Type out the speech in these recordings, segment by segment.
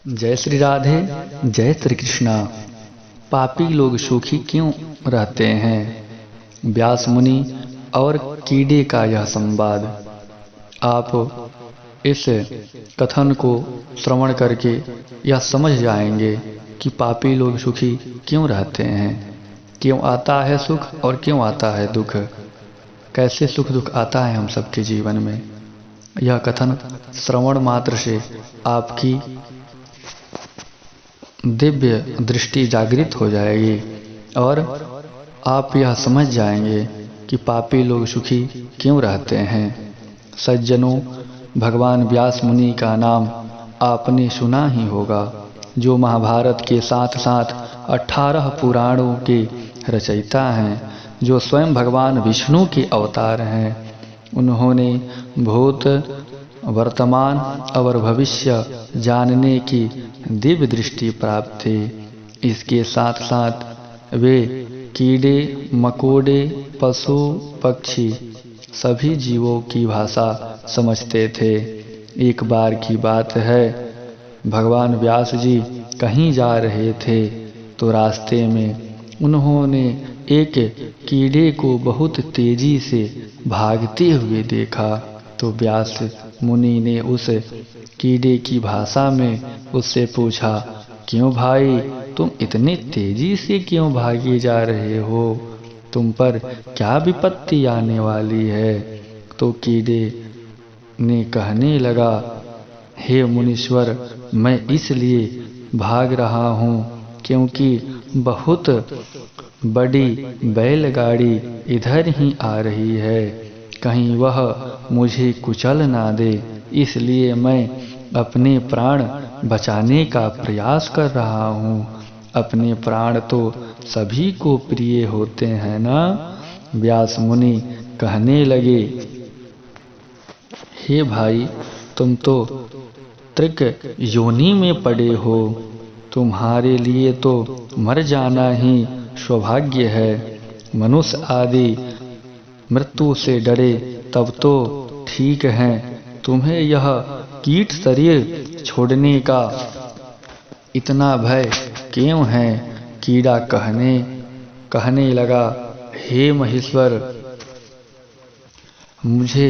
जय श्री राधे, जय श्री कृष्णा। पापी लोग सुखी क्यों रहते हैं? व्यास मुनि और कीड़े का यह संवाद। आप इस कथन को श्रवण करके यह समझ जाएंगे कि पापी लोग सुखी क्यों रहते हैं, क्यों आता है सुख और क्यों आता है दुख, कैसे सुख दुख आता है हम सबके जीवन में। यह कथन श्रवण मात्र से आपकी दिव्य दृष्टि जागृत हो जाएगी और आप यह समझ जाएंगे कि पापी लोग सुखी क्यों रहते हैं। सज्जनों, भगवान व्यास मुनि का नाम आपने सुना ही होगा, जो महाभारत के साथ साथ 18 पुराणों के रचयिता हैं, जो स्वयं भगवान विष्णु के अवतार हैं। उन्होंने भूत, वर्तमान और भविष्य जानने की दिव्य दृष्टि प्राप्त थी। इसके साथ साथ वे कीड़े मकोड़े, पशु पक्षी सभी जीवों की भाषा समझते थे। एक बार की बात है, भगवान व्यास जी कहीं जा रहे थे तो रास्ते में उन्होंने एक कीड़े को बहुत तेजी से भागते हुए देखा। तो व्यास मुनि ने उस कीड़े की भाषा में उससे पूछा, क्यों भाई, तुम इतनी तेजी से क्यों भागे जा रहे हो? तुम पर क्या विपत्ति आने वाली है? तो कीड़े ने कहने लगा, हे मुनीश्वर, मैं इसलिए भाग रहा हूँ क्योंकि बहुत बड़ी बैलगाड़ी इधर ही आ रही है, कहीं वह मुझे कुचल ना दे, इसलिए मैं अपने प्राण बचाने का प्रयास कर रहा हूँ। अपने प्राण तो सभी को प्रिय होते हैं ना? व्यास मुनि कहने लगे, हे भाई, तुम तो त्रिक योनि में पड़े हो, तुम्हारे लिए तो मर जाना ही सौभाग्य है। मनुष्य आदि मृत्यु से डरे तब तो ठीक है, तुम्हें यह कीट शरीर छोड़ने का इतना भय क्यों है? कीड़ा कहने लगा, हे महेश्वर, मुझे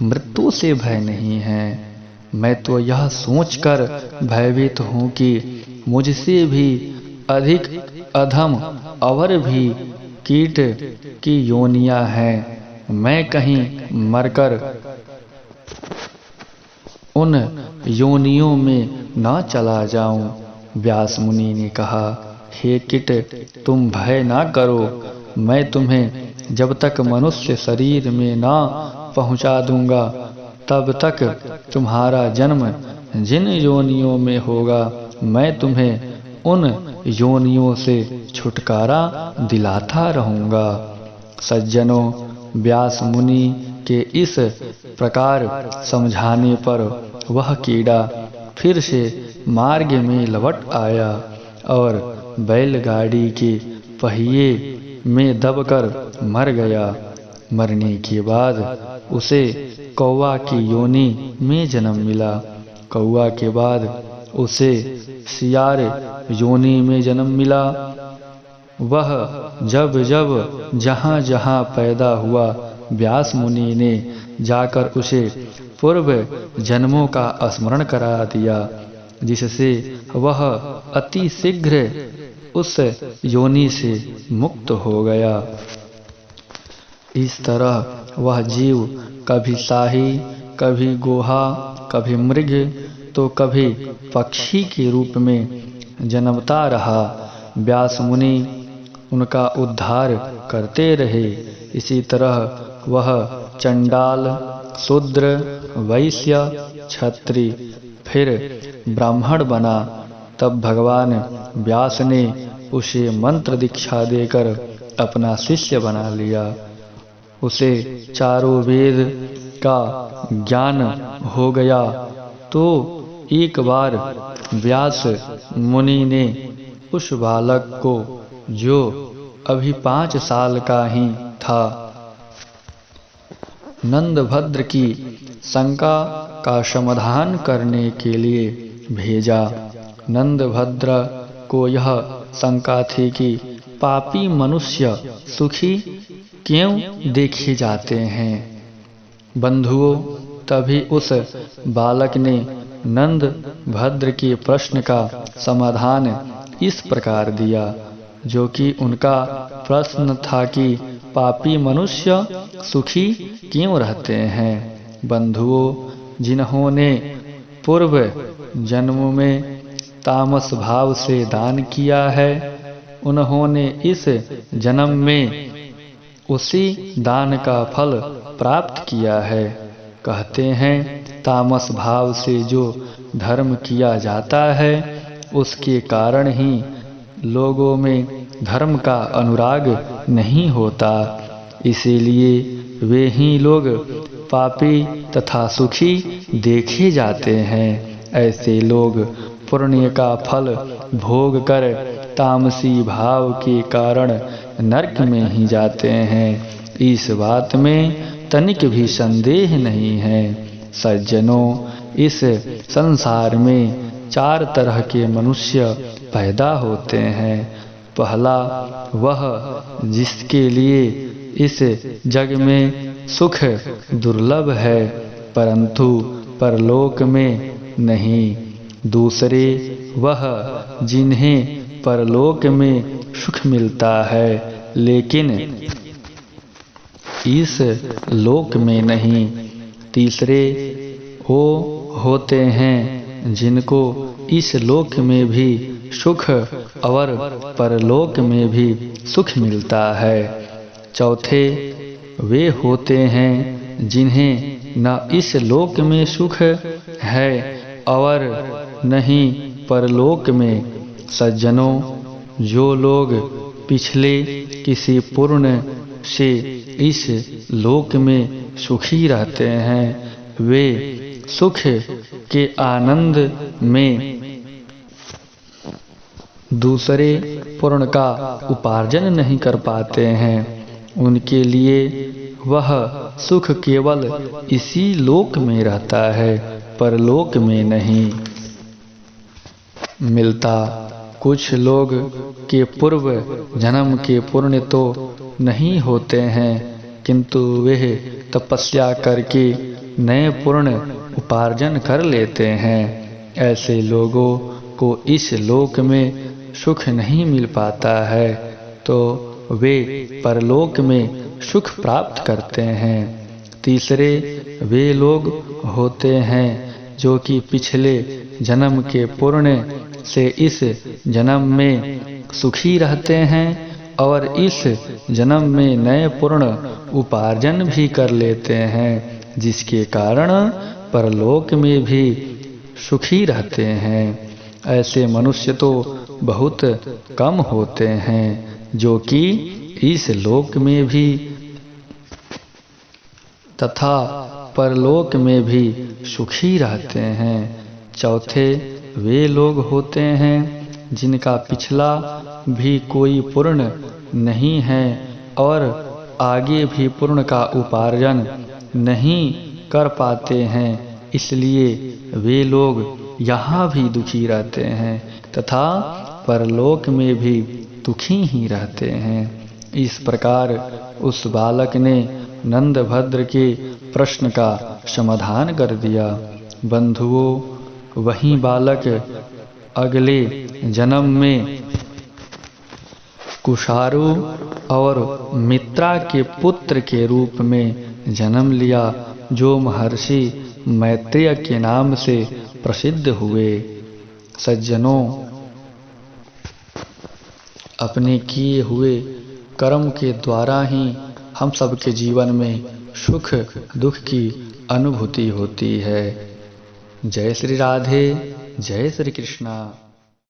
मृत्यु से भय नहीं है। मैं तो यह सोचकर भयभीत हूँ कि मुझसे भी अधिक अधम और भी कीट की योनियां हैं। मैं कहीं मरकर उन योनियों में न चला जाऊं। व्यास मुनि ने कहा, हे कीट, तुम भय ना करो, मैं तुम्हें जब तक मनुष्य शरीर में ना पहुंचा दूंगा तब तक तुम्हारा जन्म जिन योनियों में होगा, मैं तुम्हें उन योनियों से छुटकारा दिलाता रहूंगा। सज्जनों, व्यास मुनि के इस प्रकार समझाने पर वह कीड़ा फिर से मार्ग में लौट आया और बैलगाड़ी के पहिए में दबकर मर गया। मरने के बाद उसे कौवा की योनि में जन्म मिला। कौवा के बाद उसे सियार योनि में जन्म मिला। वह जब जब जहाँ जहाँ पैदा हुआ, व्यास मुनि ने जाकर उसे पूर्व जन्मों का स्मरण करा दिया, जिससे वह अति शीघ्र उस योनि से मुक्त हो गया। इस तरह वह जीव कभी शाही, कभी गोहा, कभी मृग तो कभी पक्षी के रूप में जन्मता रहा। व्यास मुनि उनका उद्धार करते रहे। इसी तरह वह चंडाल, शूद्र, वैश्य, क्षत्रिय, फिर ब्राह्मण बना। तब भगवान व्यास ने उसे मंत्र दीक्षा देकर अपना शिष्य बना लिया। उसे चारों वेद का ज्ञान हो गया। तो एक बार व्यास मुनि ने उस बालक को, जो अभी 5 साल का ही था, नंदभद्र की शंका का समाधान करने के लिए भेजा। नंदभद्र को यह शंका थी कि पापी मनुष्य सुखी क्यों देखे जाते हैं। बंधुओं, तभी उस बालक ने नंदभद्र के प्रश्न का समाधान इस प्रकार दिया, जो कि उनका प्रश्न था कि पापी मनुष्य सुखी क्यों रहते हैं। बंधुओं, जिन्होंने पूर्व जन्म में तामस भाव से दान किया है, उन्होंने इस जन्म में उसी दान का फल प्राप्त किया है। कहते हैं, तामस भाव से जो धर्म किया जाता है, उसके कारण ही लोगों में धर्म का अनुराग नहीं होता। इसीलिए वे ही लोग पापी तथा सुखी देखे जाते हैं। ऐसे लोग पुण्य का फल भोग कर तामसी भाव के कारण नरक में ही जाते हैं। इस बात में तनिक भी संदेह नहीं है। सज्जनों, इस संसार में 4 तरह के मनुष्य पैदा होते हैं। पहला वह जिसके लिए इस जग में सुख दुर्लभ है, परंतु परलोक में नहीं। दूसरे वह जिन्हें परलोक में सुख मिलता है, लेकिन इस लोक में नहीं। तीसरे वो होते हैं जिनको इस लोक में भी सुख और परलोक में भी सुख मिलता है। चौथे वे होते हैं जिन्हें न इस लोक में सुख है और न ही परलोक में। सज्जनों, जो लोग पिछले किसी पुण्य से इस लोक में सुखी रहते हैं, वे सुख के आनंद में दूसरे पुण्य का उपार्जन नहीं कर पाते हैं। उनके लिए वह सुख केवल इसी लोक में रहता है, परलोक में नहीं मिलता। कुछ लोग के पूर्व जन्म के पुण्य तो नहीं होते हैं, किंतु वे तपस्या करके नए पुण्य उपार्जन कर लेते हैं। ऐसे लोगों को इस लोक में सुख नहीं मिल पाता है, तो वे परलोक में सुख प्राप्त करते हैं। तीसरे वे लोग होते हैं जो कि पिछले जन्म के पुण्य से इस जन्म में सुखी रहते हैं और इस जन्म में नए पुण्य उपार्जन भी कर लेते हैं, जिसके कारण परलोक में भी सुखी रहते हैं। ऐसे मनुष्य तो बहुत कम होते हैं जो कि इस लोक में भी तथा परलोक में भी सुखी रहते हैं। चौथे वे लोग होते हैं जिनका पिछला भी कोई पुण्य नहीं है और आगे भी पुण्य का उपार्जन नहीं कर पाते हैं, इसलिए वे लोग यहाँ भी दुखी रहते हैं तथा परलोक में भी दुखी ही रहते हैं। इस प्रकार उस बालक ने नंदभद्र के प्रश्न का समाधान कर दिया। बंधुओं, वही बालक अगले जन्म में कुशारु और मित्रा के पुत्र के रूप में जन्म लिया, जो महर्षि मैत्रेय के नाम से प्रसिद्ध हुए। सज्जनों, अपने किए हुए कर्म के द्वारा ही हम सबके जीवन में सुख दुख की अनुभूति होती है। जय श्री राधे, जय श्री कृष्णा।